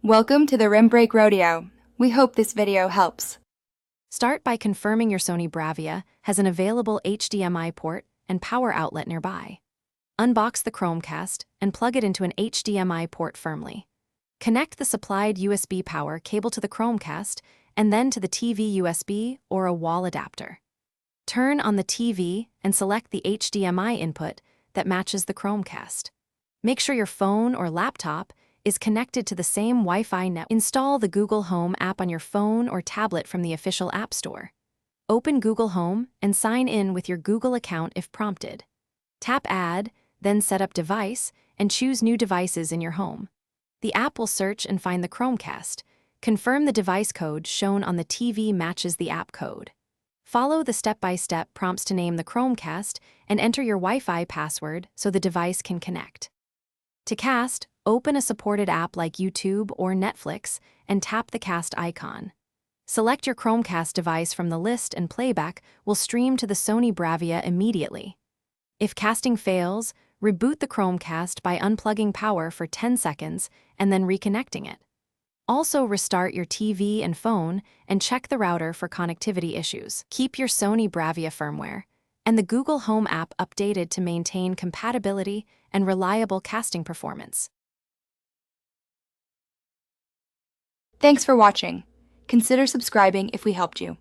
Welcome to the Rim Break Rodeo. We hope this video helps. Start by confirming your Sony Bravia has an available HDMI port and power outlet nearby. Unbox the Chromecast and plug it into an HDMI port firmly. Connect the supplied USB power cable to the Chromecast and then to the TV USB or a wall adapter. Turn on the TV and select the HDMI input that matches the Chromecast. Make sure your phone or laptop is connected to the same Wi-Fi network. Install the Google Home app on your phone or tablet from the official App Store. Open Google Home and sign in with your Google account if prompted. Tap Add, then Set Up Device, and choose New Devices in your home. The app will search and find the Chromecast. Confirm the device code shown on the TV matches the app code. Follow the step-by-step prompts to name the Chromecast and enter your Wi-Fi password so the device can connect. To cast, open a supported app like YouTube or Netflix and tap the cast icon. Select your Chromecast device from the list and playback will stream to the Sony Bravia immediately. If casting fails, reboot the Chromecast by unplugging power for 10 seconds and then reconnecting it. Also restart your TV and phone and check the router for connectivity issues. Keep your Sony Bravia firmware and the Google Home app updated to maintain compatibility and reliable casting performance. Thanks for watching. Consider subscribing if we helped you.